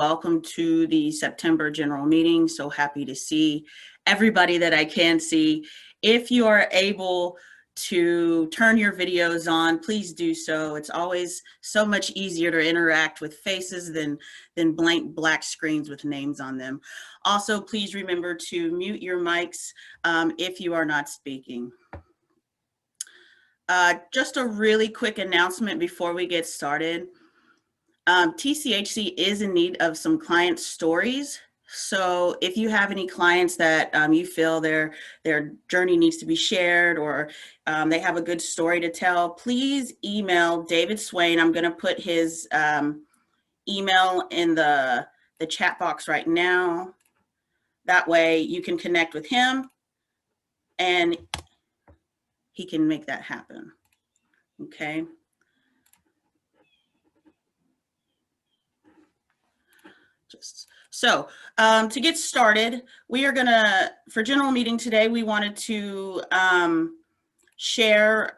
Welcome to the September general meeting. So happy to see everybody that I can see. If you are able to turn your videos on, please do so. It's always so much easier to interact with faces than blank black screens with names on them. Also, please remember to mute your mics if you are not speaking. Just a really quick announcement before we get started. TCHC is in need of some client stories. So if you have any clients that you feel their journey needs to be shared, or they have a good story to tell, please email David Swain. I'm going to put his email in the chat box right now. That way you can connect with him and he can make that happen. Okay. So to get started, we are gonna, for general meeting today, we wanted to share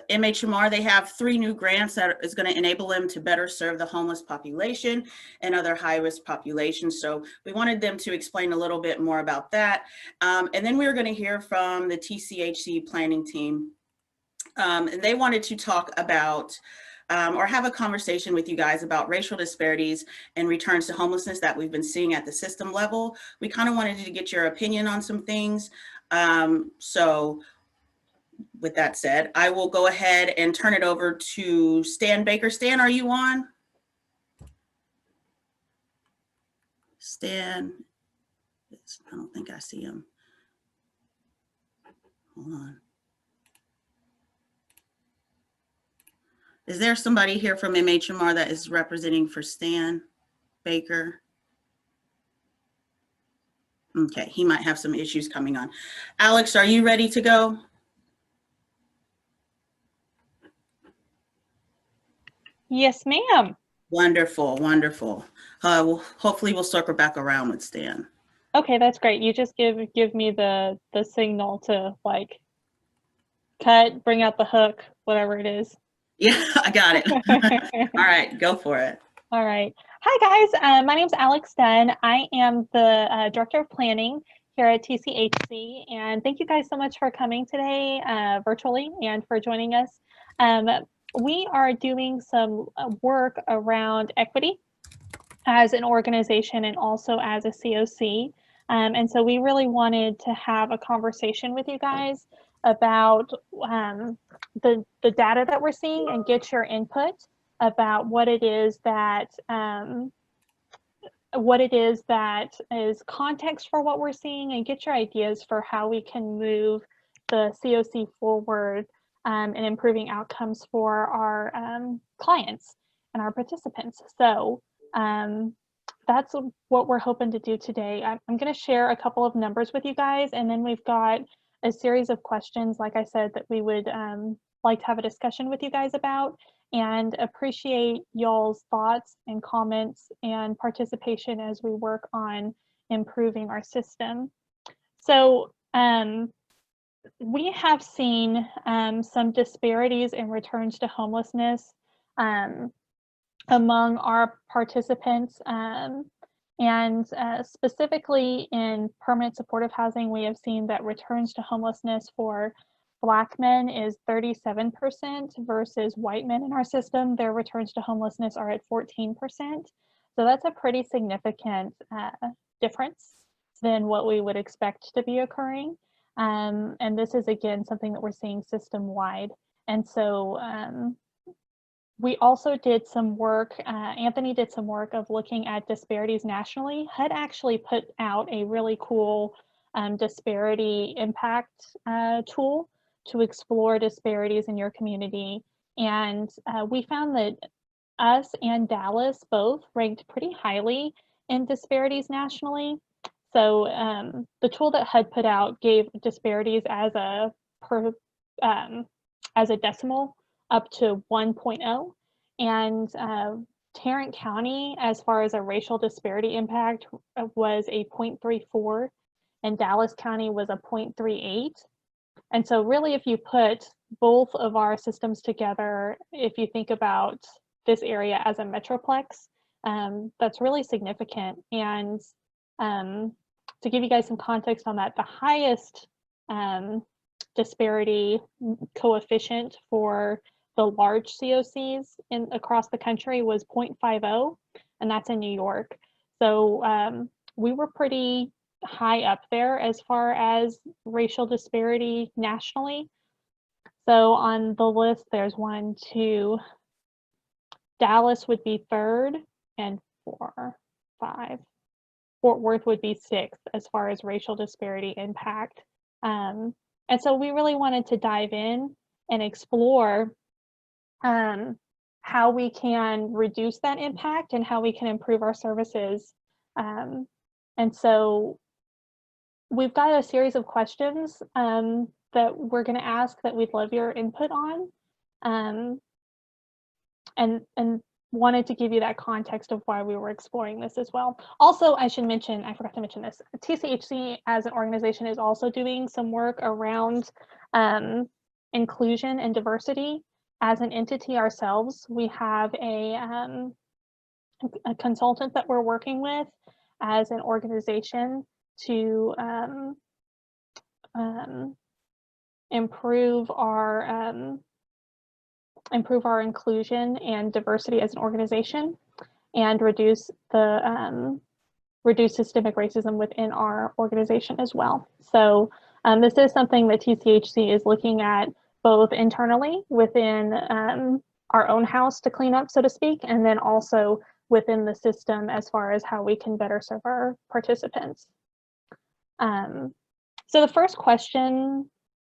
MHMR. They have 3 new grants that is going to enable them to better serve the homeless population and other high-risk populations. So we wanted them to explain a little bit more about that. And then we were going to hear from the TCHC planning team. And they wanted to talk about or have a conversation with you guys about racial disparities and returns to homelessness that we've been seeing at the system level. We kind of wanted to get your opinion on some things. So with that said, I will go ahead and turn it over to Stan Baker. Stan, are you on? Stan, I don't think I see him. Hold on. Is there somebody here from MHMR that is representing for Stan Baker? Okay, he might have some issues coming on. Alex, are you ready to go? Yes, ma'am. Wonderful, wonderful. Hopefully we'll circle back around with Stan. Okay, that's great. You just give me the signal to like cut, bring out the hook, whatever it is. Yeah, I got it. All right, go for it. All right. Hi guys, my name's Alex Dunn. I am the Director of Planning here at TCHC, and thank you guys so much for coming today virtually and for joining us. We are doing some work around equity as an organization and also as a COC. And so we really wanted to have a conversation with you guys about the data that we're seeing and get your input about what it is that is context for what we're seeing, and get your ideas for how we can move the COC forward in improving outcomes for our clients and our participants. So that's what we're hoping to do today. I'm going to share a couple of numbers with you guys, and then we've got a series of questions, like I said, that we would like to have a discussion with you guys about, and appreciate y'all's thoughts and comments and participation as we work on improving our system. So we have seen some disparities in returns to homelessness among our participants, and specifically in permanent supportive housing, we have seen that returns to homelessness for Black men is 37% versus white men in our system. Their returns to homelessness are at 14%. So that's a pretty significant difference than what we would expect to be occurring. And this is, again, something that we're seeing system-wide. And so we also did some work, Anthony did some work of looking at disparities nationally. HUD actually put out a really cool disparity impact tool to explore disparities in your community. And we found that us and Dallas both ranked pretty highly in disparities nationally. So the tool that HUD put out gave disparities as a decimal up to 1.0, and Tarrant County, as far as a racial disparity impact, was a 0.34, and Dallas County was a 0.38. And so really, if you put both of our systems together, if you think about this area as a metroplex, that's really significant. And to give you guys some context on that, the highest disparity coefficient for the large COCs across the country was 0.50, and that's in New York. So we were pretty high up there as far as racial disparity nationally. So on the list, there's 1, 2, Dallas would be 3rd, and 4, 5. Fort Worth would be 6th as far as racial disparity impact. And so we really wanted to dive in and explore how we can reduce that impact and how we can improve our services. And so we've got a series of questions that we're going to ask that we'd love your input on. And wanted to give you that context of why we were exploring this as well. Also, I should mention, I forgot to mention this, TCHC as an organization is also doing some work around inclusion and diversity. As an entity ourselves, we have a consultant that we're working with as an organization to improve our inclusion and diversity as an organization, and reduce systemic racism within our organization as well. So this is something that TCHC is looking at both internally within our own house to clean up, so to speak, and then also within the system as far as how we can better serve our participants. So the first question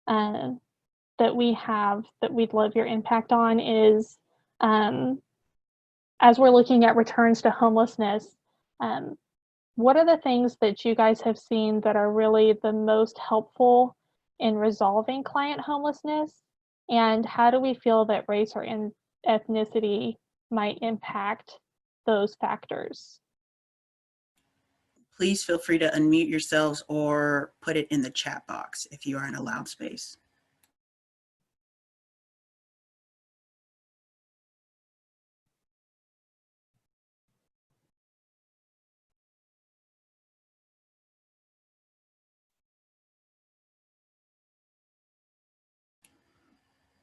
that we have that we'd love your impact on is, as we're looking at returns to homelessness, what are the things that you guys have seen that are really the most helpful in resolving client homelessness? And how do we feel that race or ethnicity might impact those factors? Please feel free to unmute yourselves or put it in the chat box if you are in a loud space.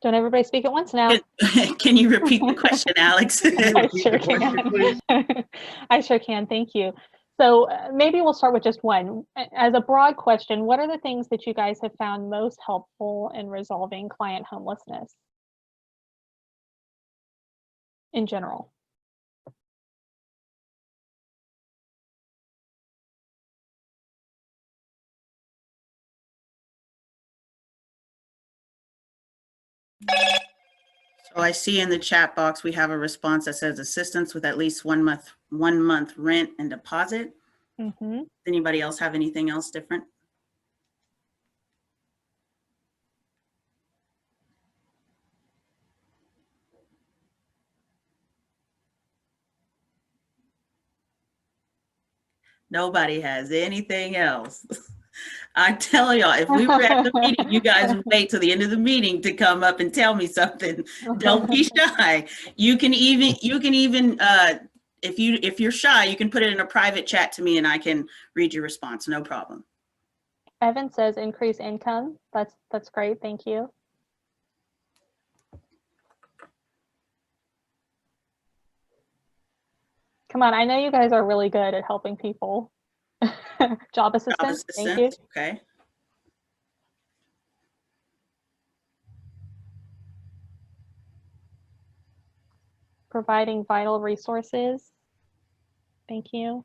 Don't everybody speak at once now. Can you repeat the question, Alex? I sure can. I sure can. Thank you. So maybe we'll start with just one. As a broad question, what are the things that you guys have found most helpful in resolving client homelessness in general? So I see in the chat box, we have a response that says assistance with at least 1 month rent and deposit. Mm-hmm. Anybody else have anything else different? Nobody has anything else. I tell y'all, if we were at the meeting, you guys would wait till the end of the meeting to come up and tell me something. Don't be shy. You can even if you're shy, you can put it in a private chat to me and I can read your response. No problem. Evan says increase income. That's great. Thank you. Come on, I know you guys are really good at helping people. Job assistance. Thank you. Okay. Providing vital resources. Thank you.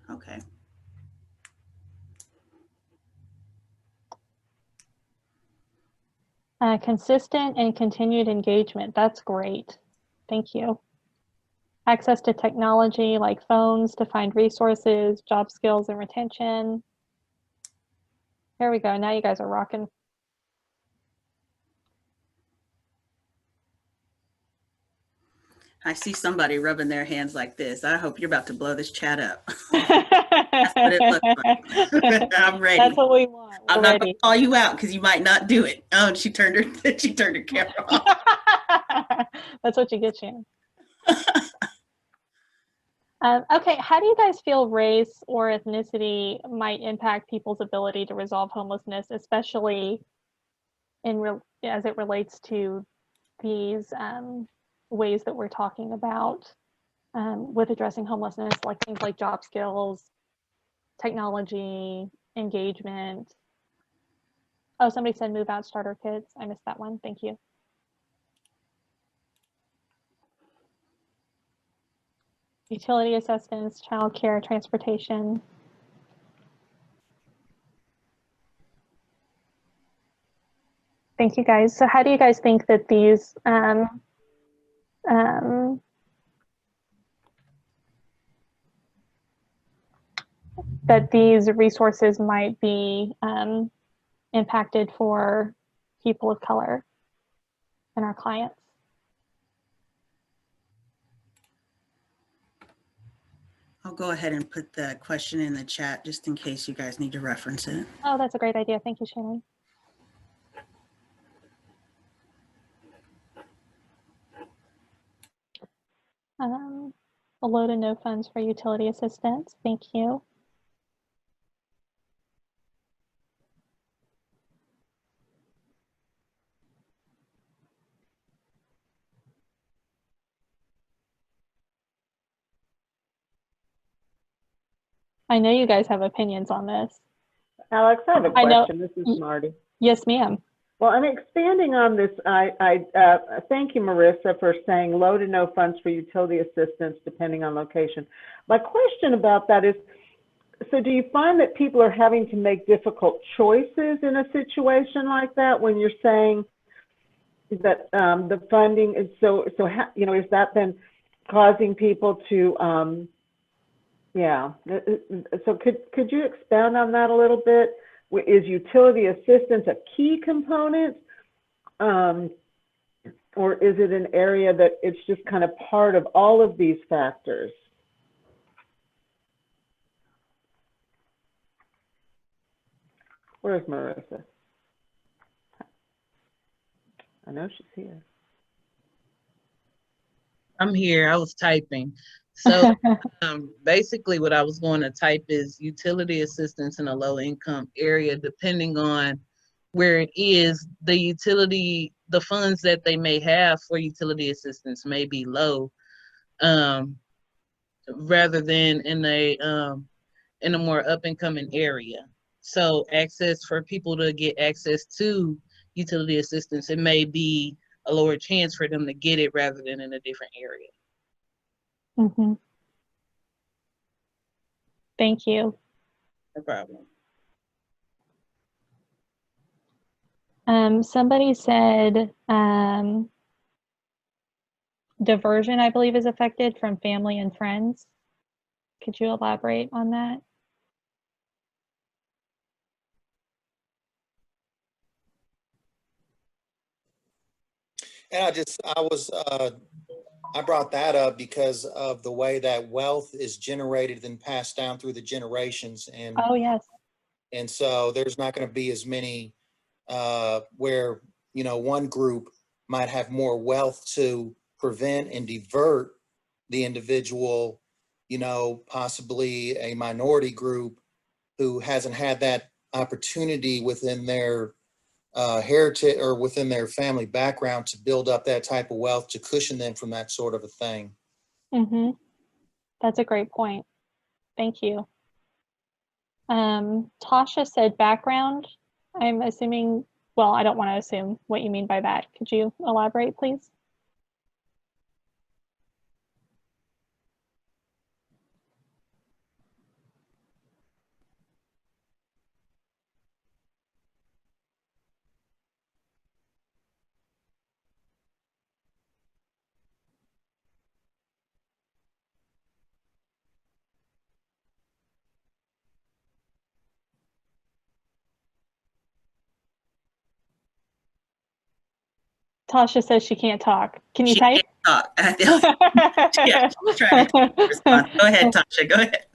Okay. Consistent and continued engagement. That's great. Thank you. Access to technology like phones to find resources, job skills, and retention. Here we go. Now you guys are rocking. I see somebody rubbing their hands like this. I hope you're about to blow this chat up. That's what it looks like. I'm ready. That's what we want. We're I'm not going ready. to call you out because you might not do it. Oh, and she turned her camera off. That's what you get, Shannon. Okay, how do you guys feel race or ethnicity might impact people's ability to resolve homelessness, especially as it relates to these ways that we're talking about with addressing homelessness, like things like job skills, technology, engagement? Oh, somebody said move out starter kits. I missed that one. Thank you. Utility assistance, childcare, transportation. Thank you, guys. So how do you guys think that these resources might be impacted for people of color and our clients? I'll go ahead and put the question in the chat just in case you guys need to reference it. Oh, that's a great idea. Thank you, Shannon. A low to no funds for utility assistance. Thank you. I know you guys have opinions on this. Alex, I have a question. This is Marty. Yes, ma'am. Well, I'm expanding on this. I thank you, Marissa, for saying low to no funds for utility assistance depending on location. My question about that is, so do you find that people are having to make difficult choices in a situation like that when you're saying that the funding is so you know, is that then causing people to yeah, so could you expound on that a little bit? Is utility assistance a key component, or is it an area that it's just kind of part of all of these factors? Where's Marissa? I know she's here. I'm here. I was typing. So basically what I was going to type is utility assistance in a low income area, depending on where it is, the funds that they may have for utility assistance may be low, rather than in a more up and coming area. So access for people to get access to utility assistance, it may be a lower chance for them to get it rather than in a different area. Mm-hmm. Thank you. No problem. Somebody said diversion, I believe, is affected from family and friends. Could you elaborate on that? And I brought that up because of the way that wealth is generated and passed down through the generations. Oh, yes. And so there's not going to be as many where, you know, one group might have more wealth to prevent and divert the individual, you know, possibly a minority group who hasn't had that opportunity within their heritage or within their family background to build up that type of wealth to cushion them from that sort of a thing. Mm-hmm. That's a great point. Thank you. Tasha said background. I'm assuming, well, I don't want to assume what you mean by that. Could you elaborate, please? Tasha says she can't talk. Can you She type? can't talk. Yeah, she's trying to take the response. Go ahead, Tasha, go ahead.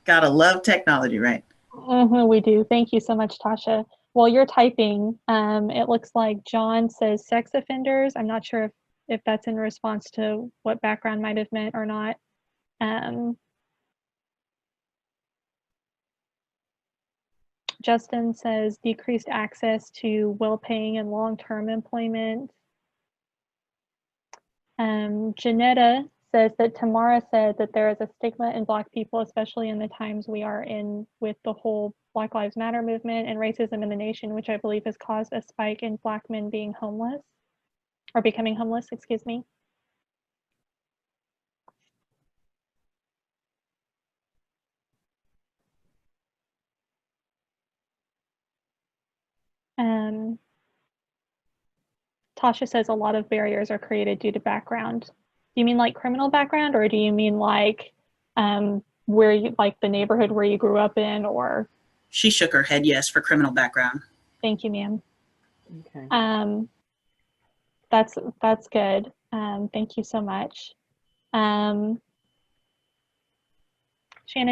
Gotta love technology, right? We do. Thank you so much, Tasha. While you're typing, it looks like John says sex offenders. I'm not sure if that's in response to what background might have meant or not. Justin says decreased access to well-paying and long-term employment. Janetta says that Tamara said that there is a stigma in Black people, especially in the times we are in with the whole Black Lives Matter movement and racism in the nation, which I believe has caused a spike in Black men being homeless or becoming homeless, excuse me. Tasha says a lot of barriers are created due to background. Do you mean like criminal background, or do you mean like where you, like the neighborhood where you grew up in, or? She shook her head yes for criminal background. Thank you, ma'am. Okay. That's good. Thank you so much. Shannon,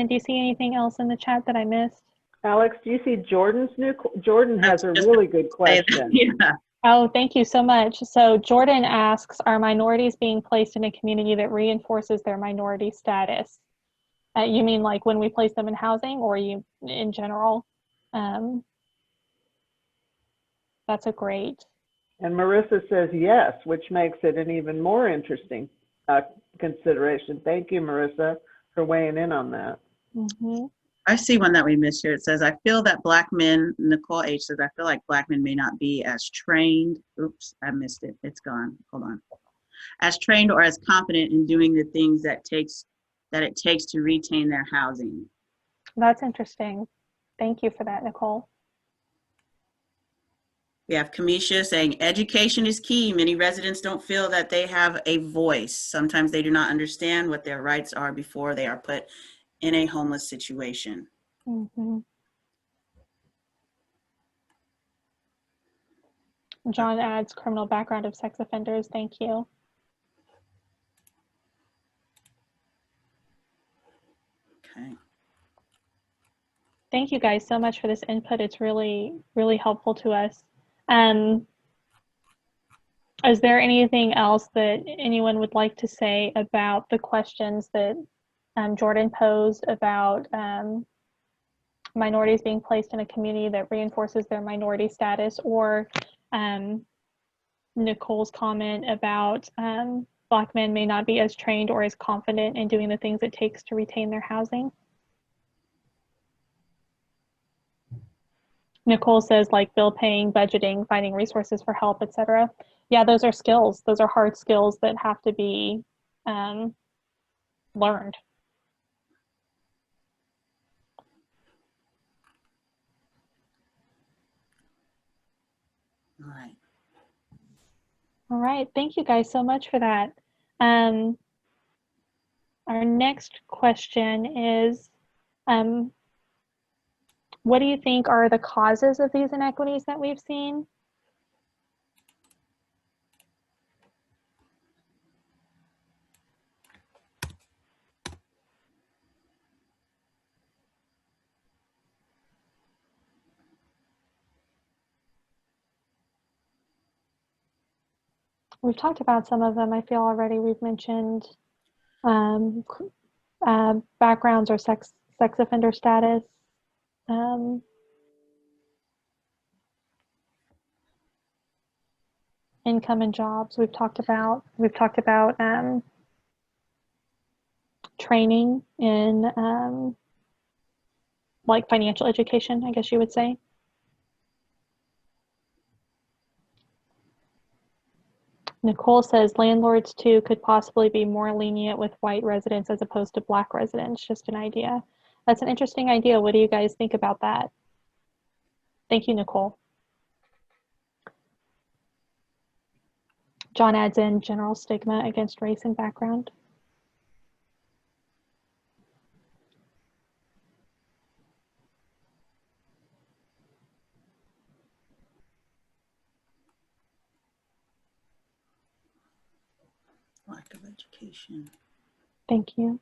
do you see anything else in the chat that I missed? Alex, do you see Jordan's Jordan has a really good question. Yeah. Oh, thank you so much. So Jordan asks, are minorities being placed in a community that reinforces their minority status? You mean like when we place them in housing, or you in general? That's a great. And Marissa says yes, which makes it an even more interesting consideration. Thank you, Marissa, for weighing in on that. Mm-hmm. I see one that we missed here. It says, I feel that Black men, Nicole H says, I feel like Black men may not be as trained. Oops, I missed it. It's gone. Hold on. As trained or as confident in doing the things that it takes to retain their housing. That's interesting. Thank you for that, Nicole. We have Kamisha saying, education is key. Many residents don't feel that they have a voice. Sometimes they do not understand what their rights are before they are put in a homeless situation. Mm-hmm. John adds criminal background of sex offenders. Thank you. Okay. Thank you guys so much for this input. It's really, really helpful to us. Is there anything else that anyone would like to say about the questions that Jordan posed about minorities being placed in a community that reinforces their minority status, or Nicole's comment about Black men may not be as trained or as confident in doing the things it takes to retain their housing? Nicole says like bill paying, budgeting, finding resources for help, etc. Yeah, those are skills. Those are hard skills that have to be learned. All right. All right, thank you guys so much for that. Our next question is, what do you think are the causes of these inequities that we've seen? We've talked about some of them, I feel already. We've mentioned backgrounds or sex offender status. Income and jobs we've talked about. We've talked about training in like financial education, I guess you would say. Nicole says landlords too could possibly be more lenient with white residents as opposed to Black residents. Just an idea. That's an interesting idea. What do you guys think about that? Thank you, Nicole. John adds in general stigma against race and background. Lack of education. Thank you.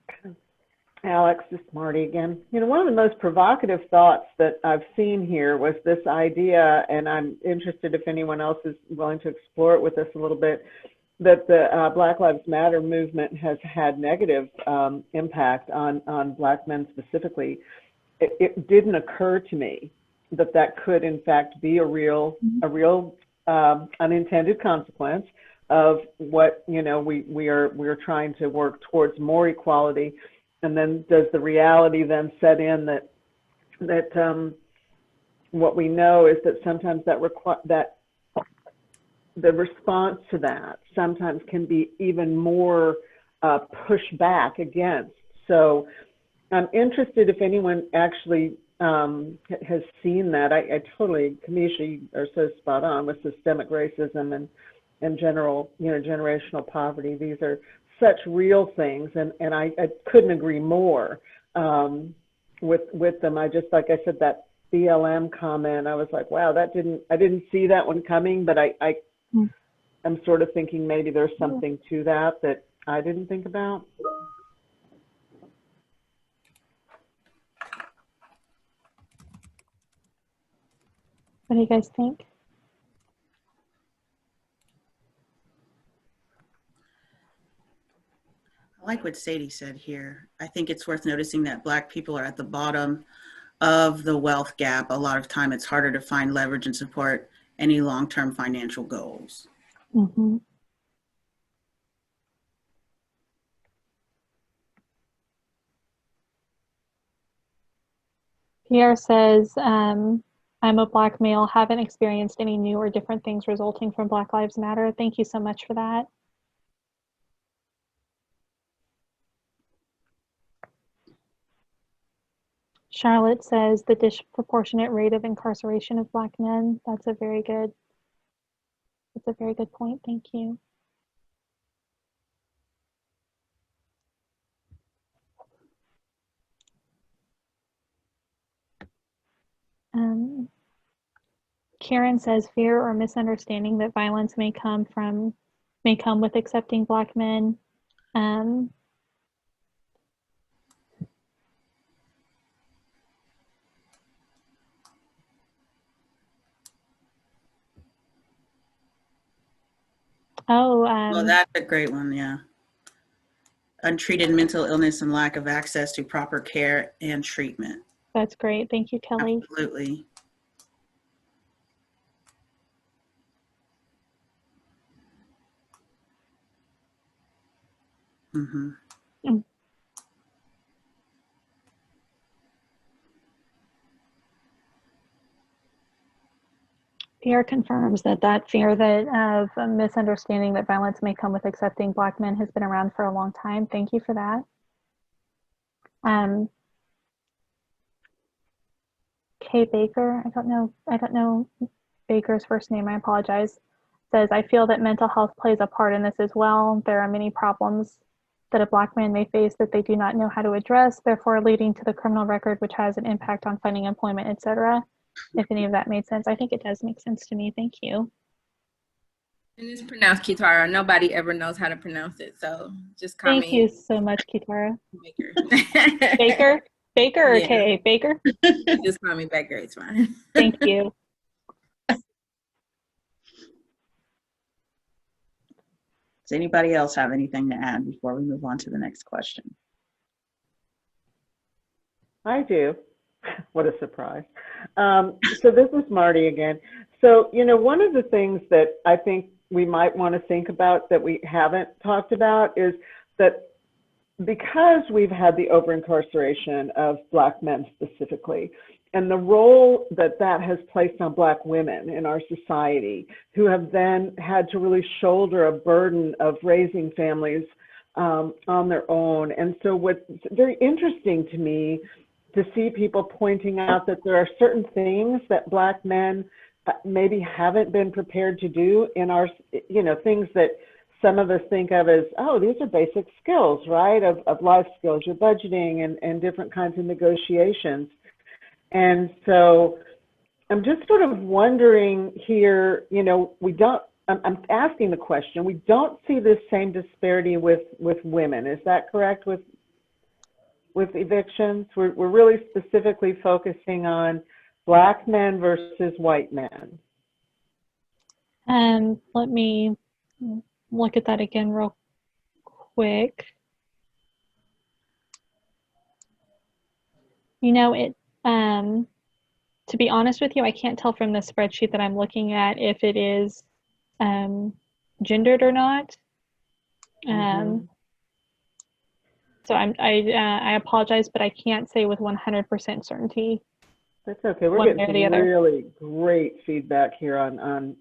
Alex, this is Marty again. You know, one of the most provocative thoughts that I've seen here was this idea, and I'm interested if anyone else is willing to explore it with us a little bit, that the Black Lives Matter movement has had negative impact on Black men specifically. It didn't occur to me that that could in fact be a real unintended consequence of what, you know, we're trying to work towards more equality. And then does the reality then set in that what we know is that sometimes that the response to that sometimes can be even more pushback against. So I'm interested if anyone actually has seen that. I totally, Kamisha, you are so spot on with systemic racism and general, you know, generational poverty. These are such real things, and I couldn't agree more with them. I just, like I said, that BLM comment, I was like, wow, I didn't see that one coming, but I'm sort of thinking maybe there's something to that I didn't think about. What do you guys think? I like what Sadie said here. I think it's worth noticing that Black people are at the bottom of the wealth gap. A lot of time it's harder to find leverage and support any long-term financial goals. Mm-hmm. Pierre says, I'm a Black male, haven't experienced any new or different things resulting from Black Lives Matter. Thank you so much for that. Charlotte says the disproportionate rate of incarceration of Black men. That's a very good point. Thank you. Karen says fear or misunderstanding that violence may come with accepting Black men. Well, that's a great one, yeah. Untreated mental illness and lack of access to proper care and treatment. That's great. Thank you, Kelly. Absolutely. Mm-hmm. Pierre confirms that fear of a misunderstanding that violence may come with accepting Black men has been around for a long time. Thank you for that. Kay Baker, I don't know Baker's first name, I apologize, says, I feel that mental health plays a part in this as well. There are many problems that a Black man may face that they do not know how to address, therefore leading to the criminal record, which has an impact on finding employment, etc. If any of that made sense. I think it does make sense to me. Thank you. And it's pronounced Kitara. Nobody ever knows how to pronounce it, so just call me. Thank you so much, Kitara. Baker. Baker? Baker or Yeah. K? Baker? Just call me Baker. It's fine. Thank you. Does anybody else have anything to add before we move on to the next question? I do. What a surprise. So this is Marty again. So, you know, one of the things that I think we might want to think about that we haven't talked about is that because we've had the over-incarceration of Black men specifically, and the role that has placed on Black women in our society, who have then had to really shoulder a burden of raising families on their own. And so what's very interesting to me to see people pointing out that there are certain things that Black men maybe haven't been prepared to do in our, you know, things that some of us think of as, oh, these are basic skills, right, of life skills, your budgeting and different kinds of negotiations. And so I'm just sort of wondering here, you know, we don't, I'm asking the question, we don't see this same disparity with women. Is that correct with evictions? We're really specifically focusing on Black men versus white men. Let me look at that again real quick. You know, to be honest with you, I can't tell from the spreadsheet that I'm looking at if it is gendered or not. So I apologize, but I can't say with 100% certainty. That's okay. We're One getting way or some the other. really great feedback here on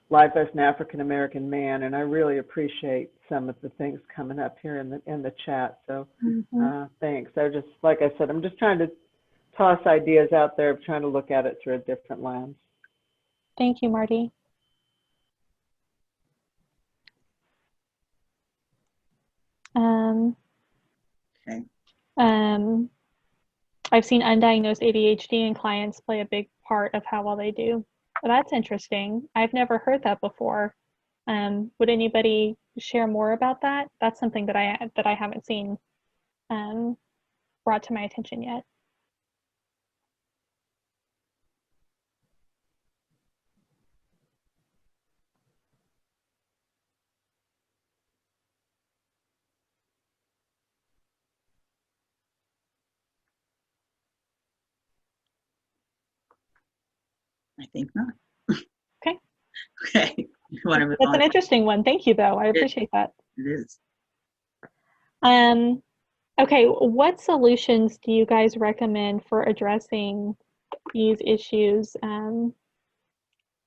life as an African American man, and I really appreciate some of the things coming up here in the chat. So thanks. Like I said, I'm just trying to toss ideas out there, trying to look at it through a different lens. Thank you, Marty. Okay. I've seen undiagnosed ADHD in clients play a big part of how well they do. Well, that's interesting. I've never heard that before. Would anybody share more about that? That's something that I haven't seen brought to my attention yet. I think not. Okay. Okay. You want to move That's on? an interesting one. Thank you, though. I appreciate that. It is. Okay, what solutions do you guys recommend for addressing these issues,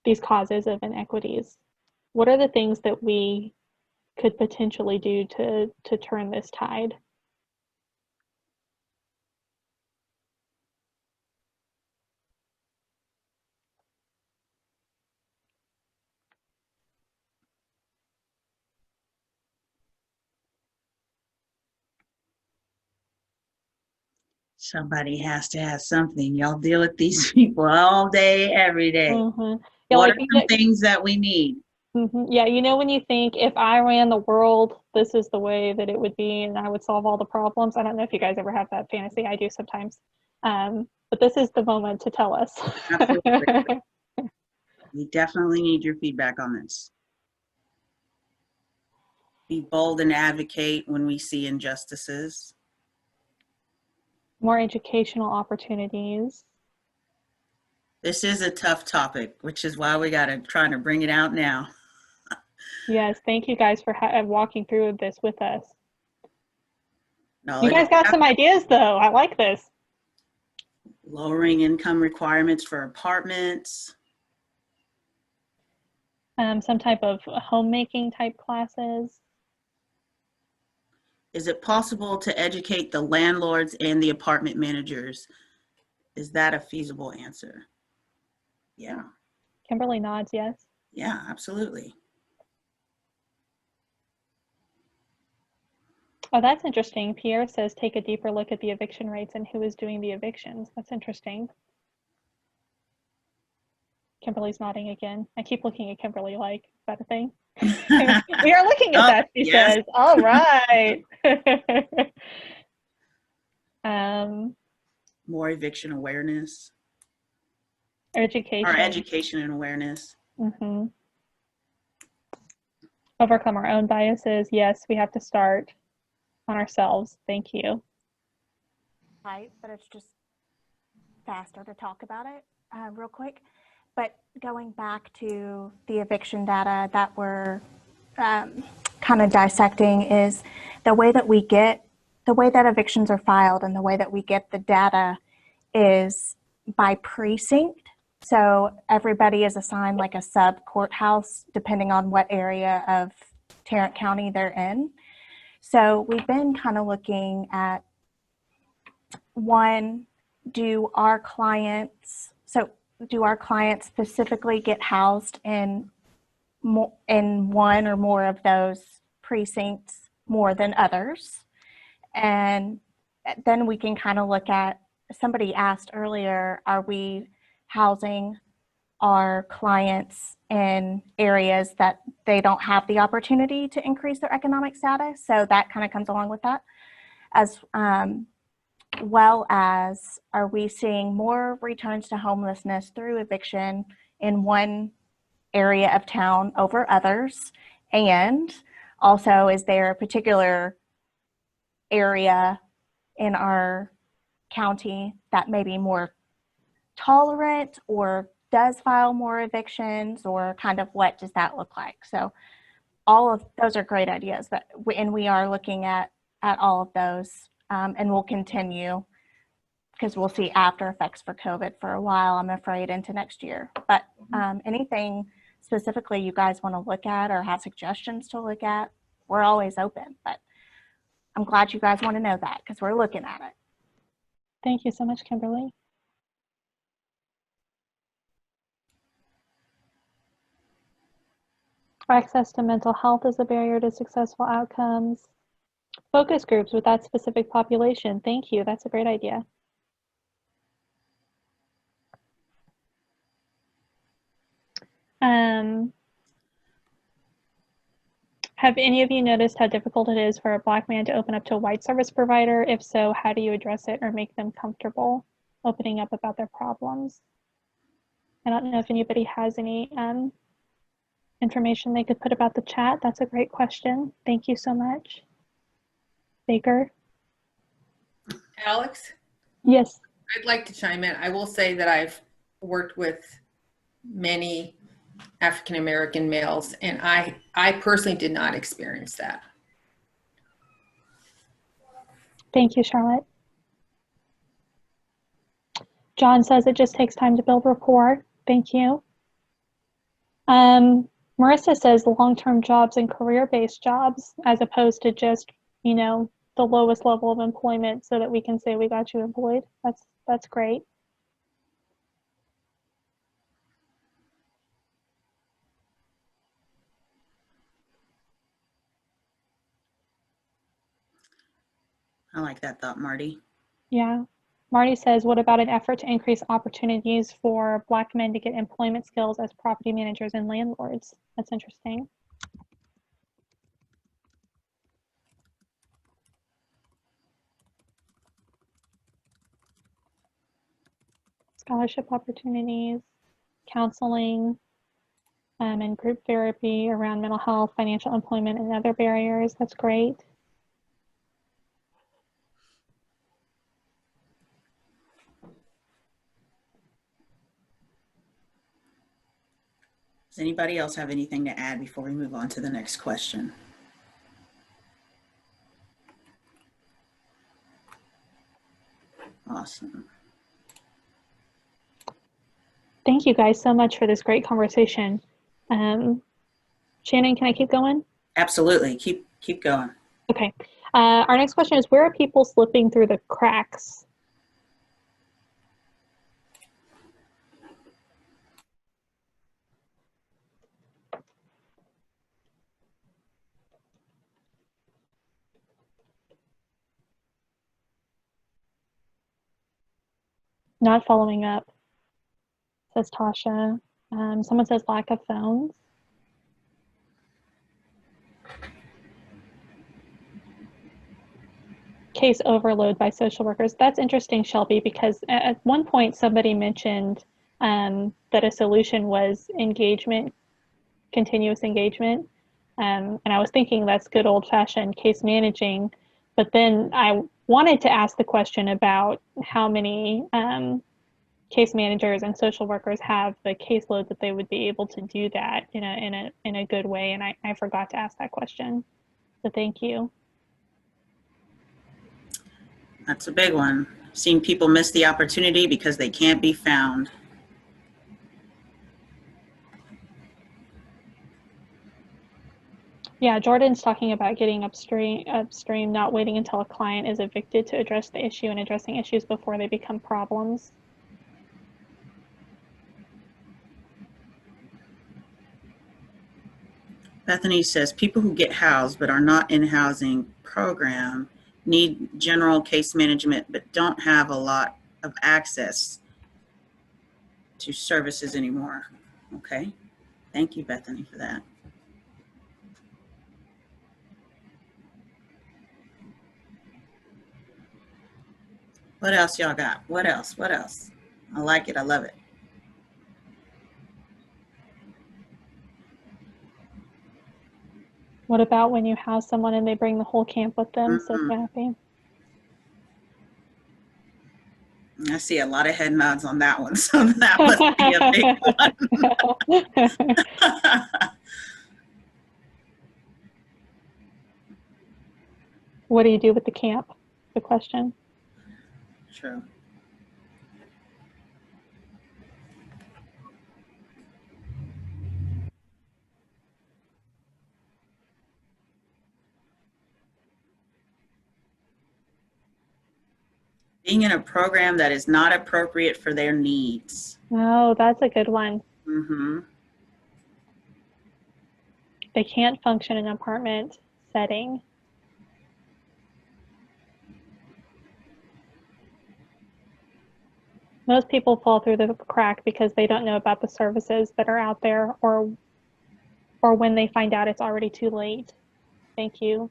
these causes of inequities? What are the things that we could potentially do to turn this tide? Somebody has to have something. Y'all deal with these people all day, every day. Yeah, What like, are some things that we need? yeah, when you think if I ran the world, this is the way that it would be and I would solve all the problems. I don't know if you guys ever have that fantasy. I do sometimes. But this is the moment to tell us. Absolutely. We definitely need your feedback on this. Be bold and advocate when we see injustices. More educational opportunities. This is a tough topic, which is why we got to try to bring it out now. Yes, thank you guys for walking through this with us. No, You guys got some ideas, though. I like this. Lowering income requirements for apartments. Some type of homemaking type classes. Is it possible to educate the landlords and the apartment managers? Is that a feasible answer? Yeah. Kimberly nods yes. Yeah, absolutely. Oh, that's interesting. Pierre says take a deeper look at the eviction rates and who is doing the evictions. That's interesting. Kimberly's nodding again. I keep looking at Kimberly like, is that a thing? We are looking at that, she says. All right. More eviction awareness. Education. Or education and awareness. Overcome our own biases. Yes, we have to start on ourselves. Thank you. Right, but it's just faster to talk about it real quick. But going back to the eviction data that we're kind of dissecting is the way that evictions are filed and the way that we get the data is by precinct. So everybody is assigned like a sub courthouse depending on what area of Tarrant County they're in. So we've been kind of looking at one, do our clients specifically get housed in one or more of those precincts more than others? And then we can kind of look at, somebody asked earlier, are we housing our clients in areas that they don't have the opportunity to increase their economic status. So that kind of comes along with that. As well as, are we seeing more returns to homelessness through eviction in one area of town over others? And also, is there a particular area in our county that may be more tolerant or does file more evictions, or kind of what does that look like? So all of those are great ideas, but we are looking at all of those, and we'll continue, because we'll see after effects for COVID for a while, I'm afraid, into next year. But anything specifically you guys want to look at or have suggestions to look at, we're always open. But I'm glad you guys want to know that, because we're looking at it. Thank you so much, Kimberly. Access to mental health is a barrier to successful outcomes. Focus groups with that specific population. Thank you. That's a great idea. Have any of you noticed how difficult it is for a Black man to open up to a white service provider? If so, how do you address it or make them comfortable opening up about their problems? I don't know if anybody has any information they could put about the chat. That's a great question. Thank you so much. Baker? Alex, Yes. I'd like to chime in. I will say that I've worked with many African American males, and I personally did not experience that. Thank you, Charlotte. John says it just takes time to build rapport. Thank you. Marissa says long-term jobs and career-based jobs, as opposed to just, you know, the lowest level of employment, so that we can say we got you employed. That's great. I like that thought, Marty. Yeah. Marty says, what about an effort to increase opportunities for Black men to get employment skills as property managers and landlords? That's interesting. Scholarship opportunities, counseling, and group therapy around mental health, financial employment, and other barriers. That's great. Does anybody else have anything to add before we move on to the next question? Awesome. Thank you guys so much for this great conversation. Shannon, can I keep going? Absolutely. Keep going. Okay. Our next question is, where are people slipping through the cracks? Not following up, says Tasha. Someone says lack of phones. Case overload by social workers. That's interesting, Shelby, because at one point somebody mentioned that a solution was engagement, continuous engagement. And I was thinking that's good old-fashioned case managing, but then I wanted to ask the question about how many case managers and social workers have the caseload that they would be able to do that in a good way, and I forgot to ask that question. So thank you. That's a big one. Seeing people miss the opportunity because they can't be found. Yeah, Jordan's talking about getting upstream, not waiting until a client is evicted to address the issue, and addressing issues before they become problems. Bethany says people who get housed but are not in housing program need general case management but don't have a lot of access to services anymore. Okay, thank you, Bethany, for that. What else y'all got? What else? What else? I like it. I love it. What about when you house someone and they bring the whole camp with them? So happy. I see a lot of head nods on that one, so that must be a big one. What do you do with the camp? The question. True. Being in a program that is not appropriate for their needs. Oh, that's a good one. Mm-hmm. They can't function in an apartment setting. Most people fall through the crack because they don't know about the services that are out there, or when they find out it's already too late. Thank you.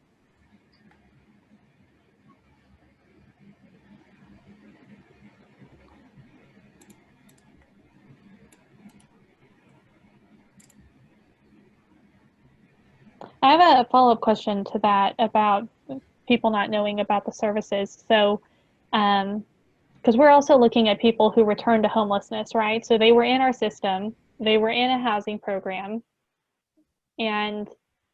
I have a follow-up question to that about people not knowing about the services. So, because we're also looking at people who return to homelessness, right? So they were in our system, they were in a housing program, and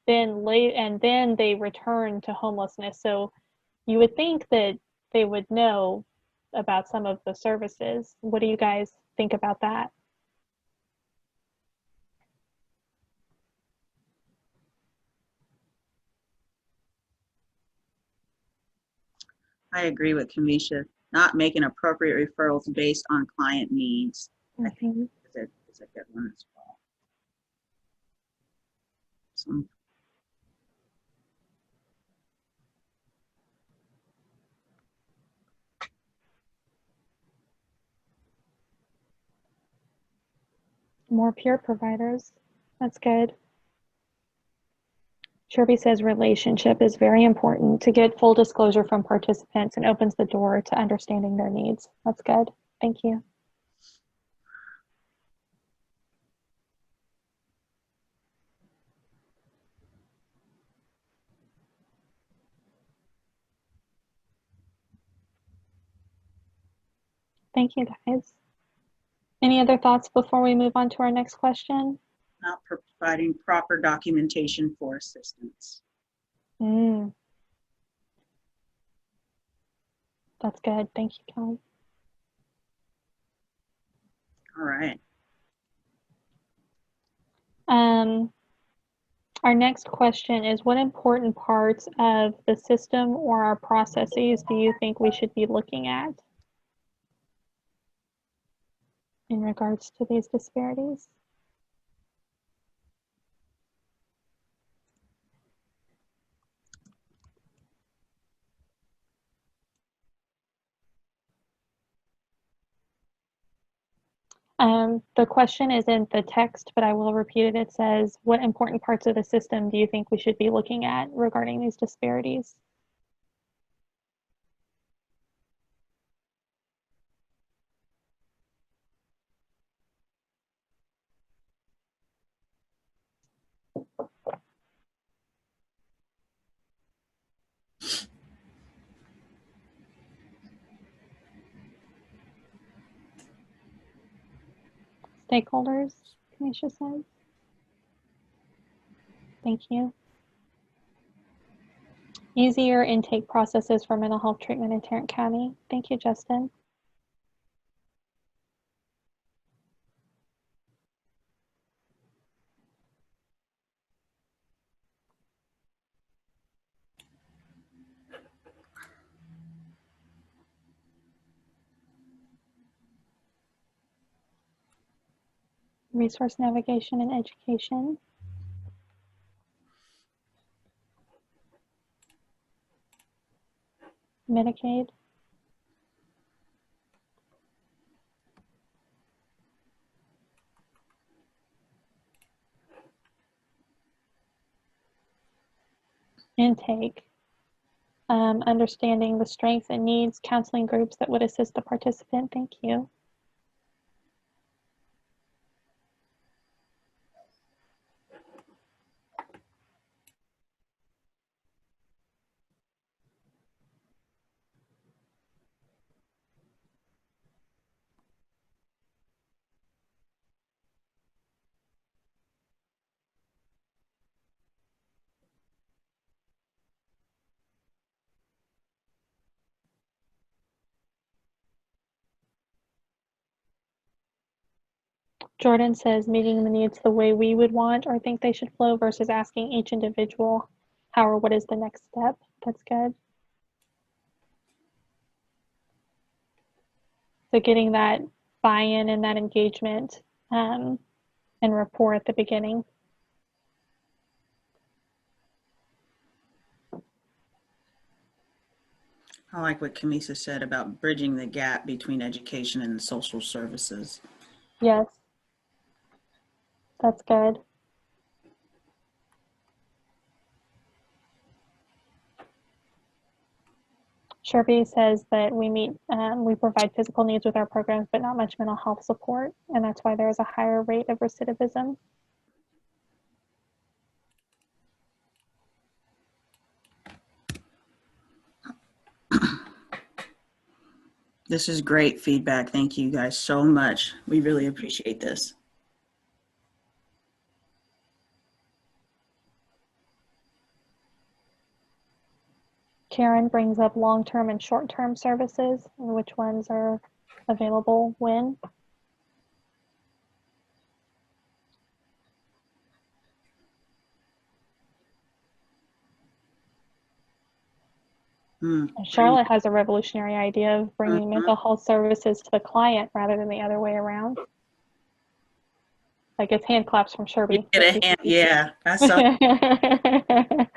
then they return to homelessness. So you would think that they would know about some of the services. What do you guys think about that? I agree with Kamisha. Not making appropriate referrals based on client needs. I think it's a good one as well. Some More peer providers. That's good. Sherby says relationship is very important to get full disclosure from participants and opens the door to understanding their needs. That's good. Thank you. Thank you, guys. Any other thoughts before we move on to our next question? not providing proper documentation for assistance. That's good. Thank you, Kelly. All right. Our next question is, what important parts of the system or our processes do you think we should be looking at in regards to these disparities? The question is in the text, but I will repeat it. It says, what important parts of the system do you think we should be looking at regarding these disparities? Stakeholders, Kamisha says. Thank you. Easier intake processes for mental health treatment in Tarrant County. Thank you, Justin. Resource navigation and education. Medicaid. intake, understanding the strengths and needs, counseling groups that would assist the participant. Thank you. Jordan says meeting the needs the way we would want or think they should flow versus asking each individual how or what is the next step. That's good. So getting that buy-in and that engagement and rapport at the beginning. I like what Camisa said about bridging the gap between education and social services. Yes, that's good. Sherby says that we provide physical needs with our programs, but not much mental health support, and that's why there is a higher rate of recidivism. This is great feedback. Thank you guys so much. We really appreciate this. Karen brings up long-term and short-term services and which ones are available when. Charlotte has a revolutionary idea of bringing mental health services to the client rather than the other way around. Like it's hand claps from Sherby. Get a hand, yeah. I saw.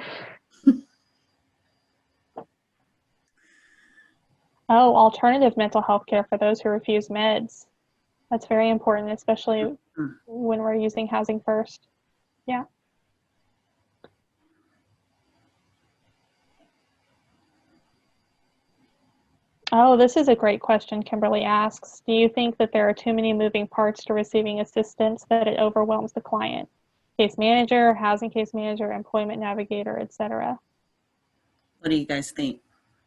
Oh, alternative mental health care for those who refuse meds. That's very important, especially when we're using Housing First. Yeah. Oh, this is a great question. Kimberly asks, do you think that there are too many moving parts to receiving assistance that it overwhelms the client? Case manager, housing case manager, employment navigator, etc. What do you guys think?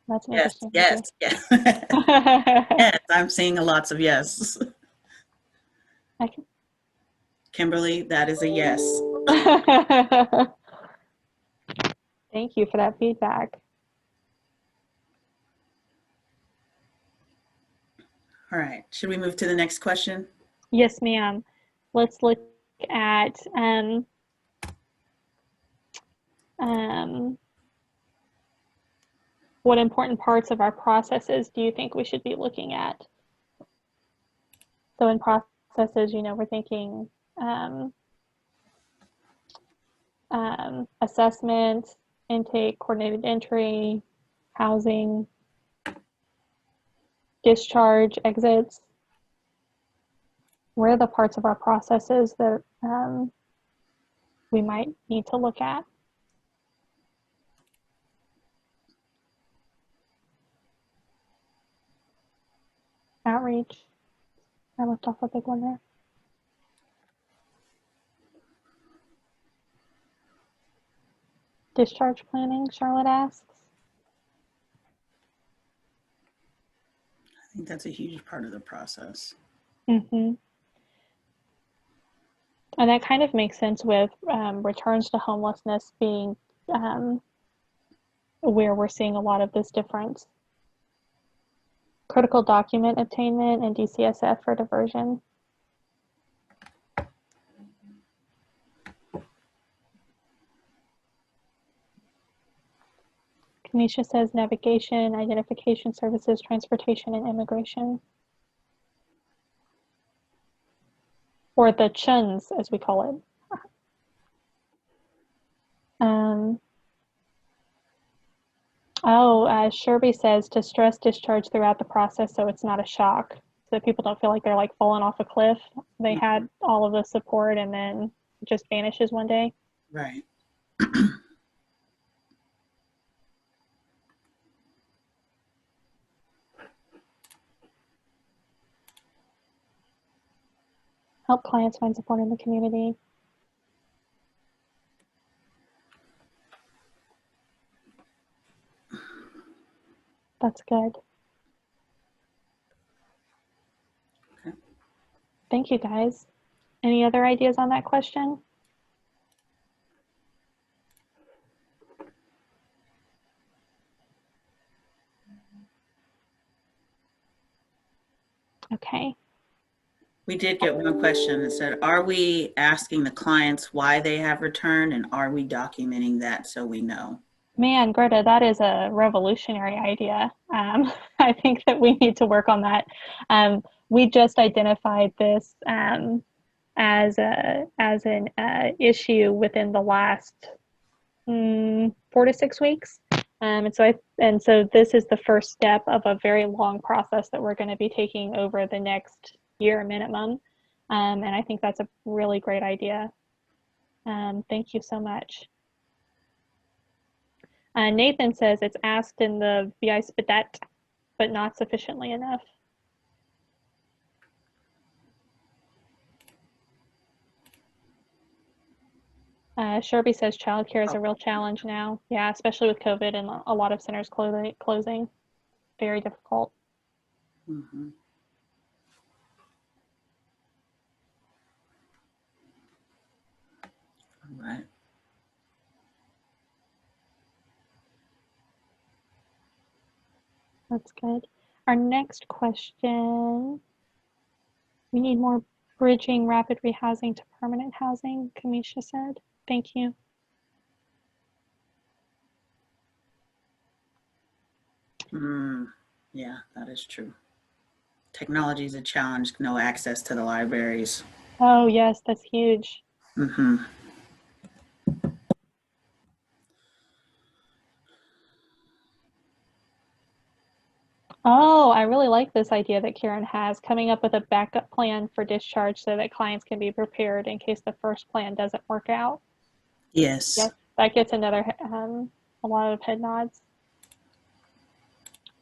That's an Yes, interesting yes, idea. yes. Yes, I'm seeing lots of yes. Kimberly, that is a yes. Thank you for that feedback. All right, should we move to the next question? Yes, ma'am. Let's look at what important parts of our processes do you think we should be looking at? So in processes, you know, we're thinking assessment, intake, coordinated entry, housing, discharge, exits. Where are the parts of our processes that we might need to look at? Outreach. I left off a big one there. Discharge planning, Charlotte asks. I think that's a huge part of the process. Mm-hmm. And that kind of makes sense with returns to homelessness being where we're seeing a lot of this difference. Critical document attainment and DCSF for diversion. Kanisha says navigation, identification services, transportation, and immigration. Or the CHUNs, as we call it. Sherby says to stress discharge throughout the process so it's not a shock, so that people don't feel like they're like falling off a cliff. They had all of the support and then it just vanishes one day. Right. Help clients find support in the community. That's good. Okay. Thank you, guys. Any other ideas on that question? Okay. We did get one question that said, are we asking the clients why they have returned, and are we documenting that so we know? Man, Greta, that is a revolutionary idea. I think that we need to work on that. We just identified this as an issue within the last 4 to 6 weeks. And so this is the first step of a very long process that we're going to be taking over the next year minimum. And I think that's a really great idea. Thank you so much. Nathan says it's asked in the VI Spidet, but not sufficiently enough. Sherby says childcare is a real challenge now. Yeah, especially with COVID and a lot of centers closing. Very difficult. Mm-hmm. All right. That's good. Our next question, we need more bridging rapid rehousing to permanent housing, Kamisha said. Thank you. Yeah, that is true. Technology is a challenge, no access to the libraries. Oh, yes, that's huge. Mm-hmm. Oh, I really like this idea that Karen has, coming up with a backup plan for discharge so that clients can be prepared in case the first plan doesn't work out. Yes. Yes, that gets another a lot of head nods.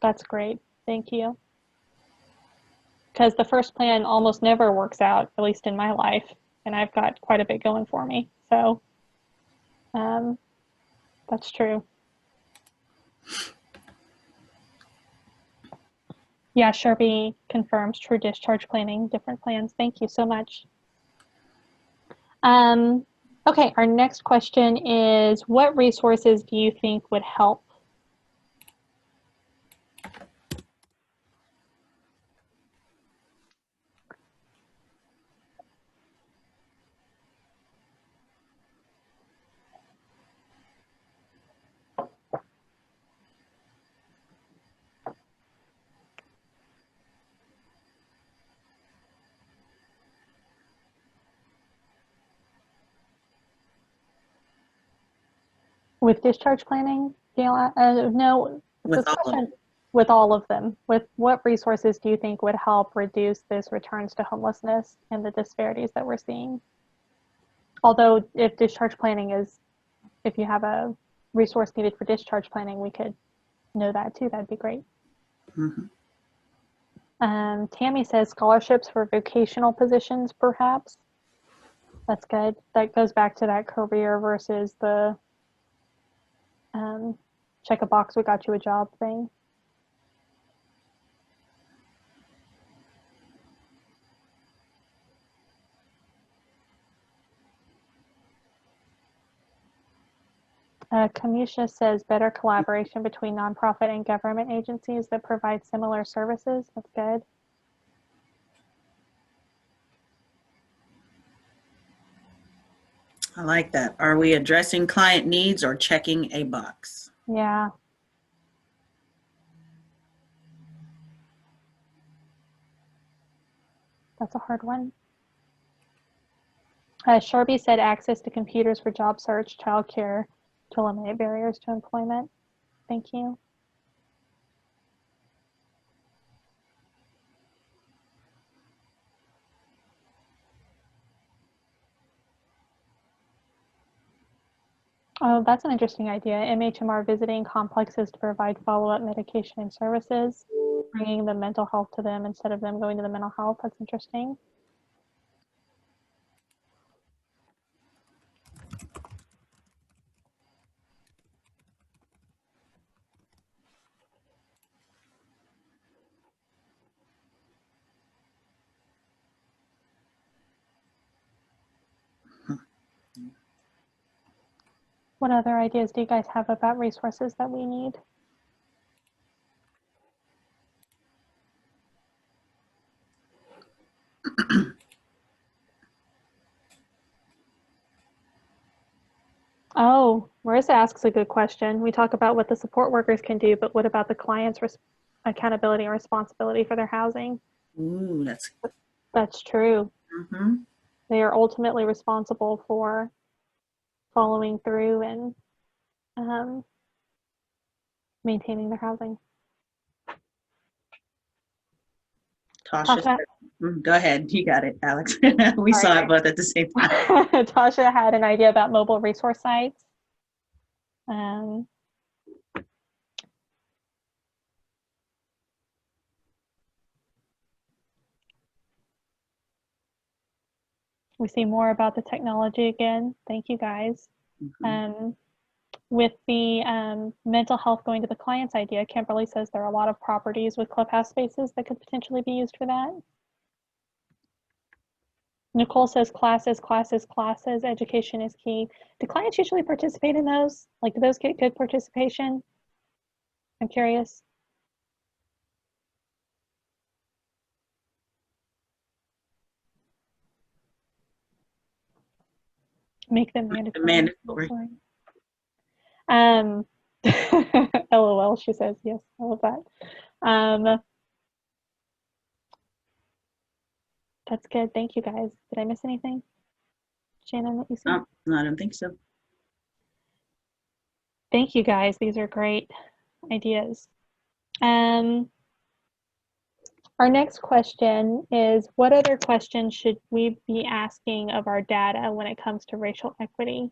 That's great. Thank you. Because the first plan almost never works out, at least in my life, and I've got quite a bit going for me. So that's true. Yeah, Sherby confirms true discharge planning, different plans. Thank you so much. Okay, our next question is, what resources do you think would help? With discharge planning, Gail? No, With all of question with all of them. With what resources do you think would help reduce this returns to homelessness and the disparities that we're seeing? Although if discharge planning is, if you have a resource needed for discharge planning, we could know that too. That'd be great. Mm-hmm. Tammy says scholarships for vocational positions, perhaps. That's good. That goes back to that career versus the check a box, we got you a job thing. Kamisha says better collaboration between nonprofit and government agencies that provide similar services. That's good. I like that. Are we addressing client needs or checking a box? Yeah. That's a hard one. Sharby said access to computers for job search, childcare to eliminate barriers to employment. Thank you. Oh, that's an interesting idea. MHMR visiting complexes to provide follow-up medication and services, bringing the mental health to them instead of them going to the mental health. That's interesting. What other ideas do you guys have about resources that we need? Oh, Marissa asks a good question. We talk about what the support workers can do, but what about the client's accountability and responsibility for their housing? Ooh, That's true. mhm. They are ultimately responsible for following through and maintaining their housing. Tasha, Tasha, go ahead. You got it, Alex. We saw Sorry. it both at the same time. Tasha had an idea about mobile resource sites. Um, we see more about the technology again. Thank you guys. Mhm. With the mental health going to the client's idea, Kimberly says there are a lot of properties with clubhouse spaces that could potentially be used for that. Nicole says classes, classes, classes, education is key. Do clients usually participate in those? Like, do those get good participation? I'm curious. Make them mandatory. Mandatory. LOL, she says, yes, I love that. That's good. Thank you guys. Did I miss anything? Shannon, what you see? No, I don't think so. Thank you guys. These are great ideas. Our next question is, what other questions should we be asking of our data when it comes to racial equity?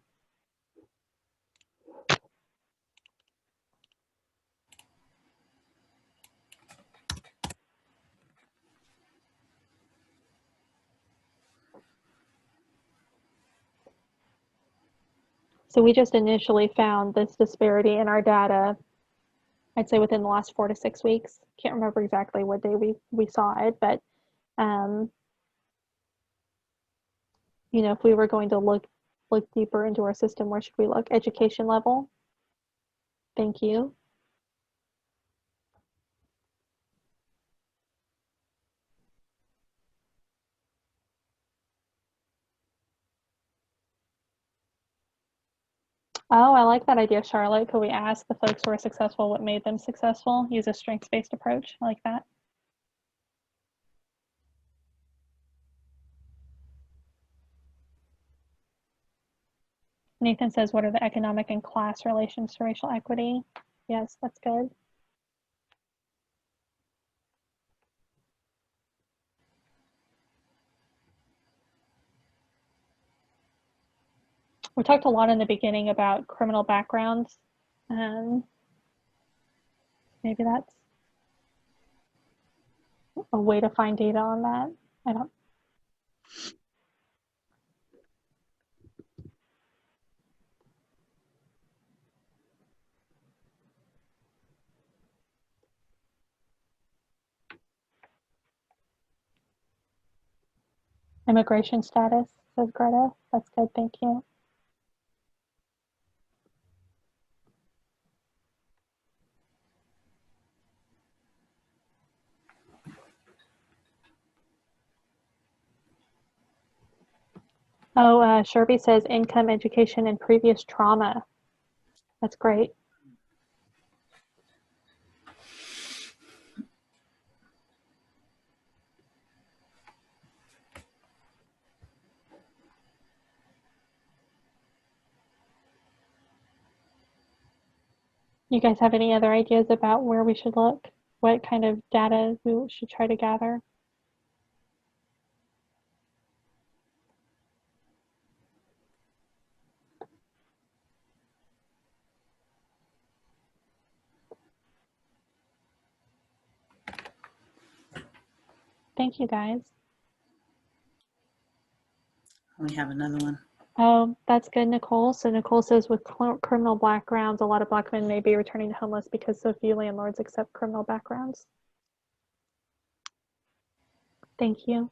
So we just initially found this disparity in our data, I'd say within the last 4 to 6 weeks. Can't remember exactly what day we saw it, but you know, if we were going to look deeper into our system, where should we look? Education level. Thank you. Oh, I like that idea, Charlotte. Could we ask the folks who are successful what made them successful? Use a strengths-based approach. I like that. Nathan says, what are the economic and class relations to racial equity? Yes, that's good. We talked a lot in the beginning about criminal backgrounds. Maybe that's a way to find data on that. I don't. Immigration status, says Greta. That's good, thank you. Oh, Sherby says income, education, and previous trauma. That's great. You guys have any other ideas about where we should look? What kind of data we should try to gather? Thank you, guys. We have another one. Oh, that's good, Nicole. So Nicole says with criminal backgrounds, a lot of Black men may be returning to homeless because so few landlords accept criminal backgrounds. Thank you.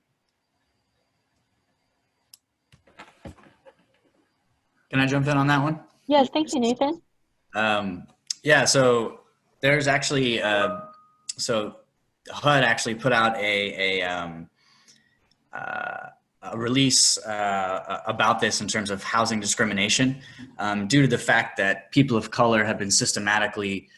Can I jump in on that one? Yes, thank you, Nathan. Yeah, so there's actually, so HUD actually put out a release about this in terms of housing discrimination, due to the fact that people of color have been systematically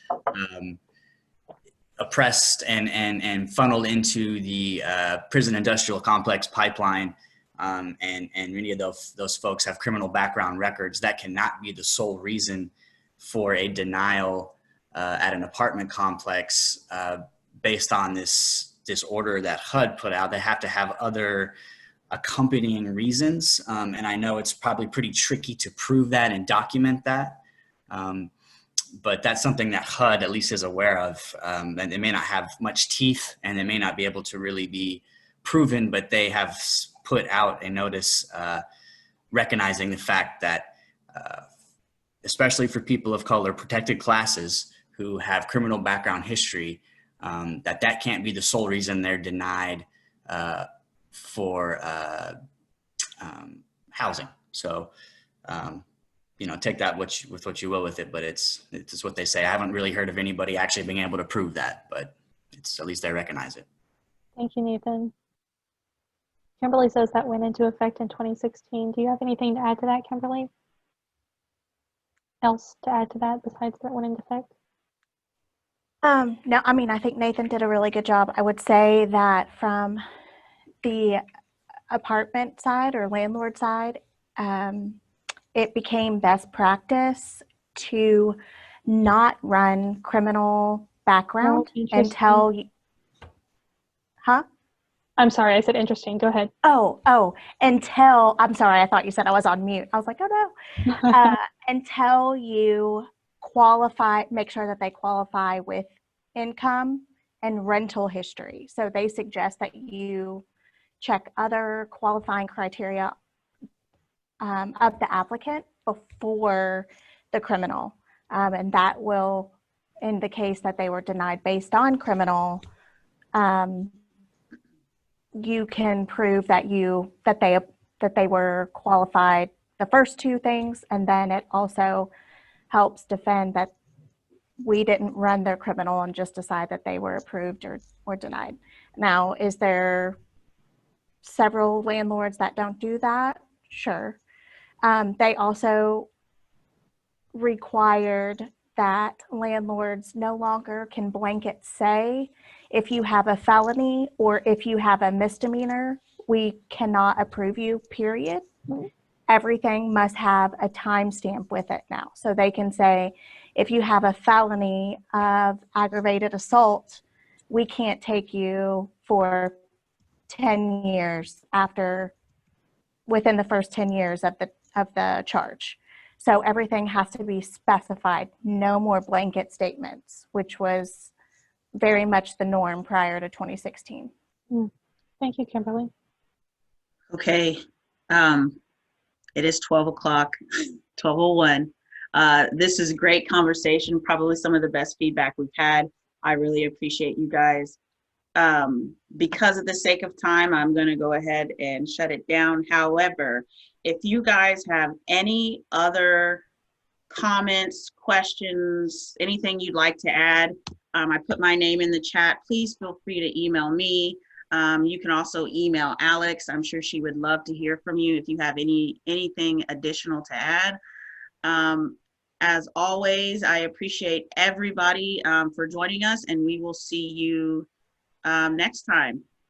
oppressed and funneled into the prison industrial complex pipeline. And many of those folks have criminal background records. That cannot be the sole reason for a denial at an apartment complex based on this order that HUD put out. They have to have other accompanying reasons. And I know it's probably pretty tricky to prove that and document that. But that's something that HUD at least is aware of. And they may not have much teeth and they may not be able to really be proven, but they have put out a notice recognizing the fact that especially for people of color, protected classes who have criminal background history, that can't be the sole reason they're denied for housing. So, take that with what you will with it, but it's what they say. I haven't really heard of anybody actually being able to prove that, but it's at least they recognize it. Thank you, Nathan. Kimberly says that went into effect in 2016. Do you have anything to add to that, Kimberly? Else to add to that besides that went into effect? No, I mean, I think Nathan did a really good job. I would say that from the apartment side or landlord side, it became best practice to not run criminal background until, huh? I'm sorry, I said interesting. Go ahead. Until, I'm sorry, I thought you said I was on mute. I was like, oh no. Until you qualify, make sure that they qualify with income and rental history. So they suggest that you check other qualifying criteria of the applicant before the criminal. And that will, in the case that they were denied based on criminal, you can prove that they were qualified the first two things, and then it also helps defend that we didn't run their criminal and just decide that they were approved or denied. Now, is there several landlords that don't do that? Sure. They also required that landlords no longer can blanket say, if you have a felony or if you have a misdemeanor, we cannot approve you, period. Mm-hmm. Everything must have a timestamp with it now. So they can say, if you have a felony of aggravated assault, we can't take you for 10 years within the first 10 years of the charge. So everything has to be specified, no more blanket statements, which was very much the norm prior to 2016. Thank you, Kimberly. Okay. It is 12 o'clock, 12:01. This is a great conversation, probably some of the best feedback we've had. I really appreciate you guys. Because of the sake of time, I'm going to go ahead and shut it down. However, if you guys have any other comments, questions, anything you'd like to add, I put my name in the chat. Please feel free to email me. You can also email Alex. I'm sure she would love to hear from you if you have anything additional to add. As always, I appreciate everybody for joining us, and we will see you next time.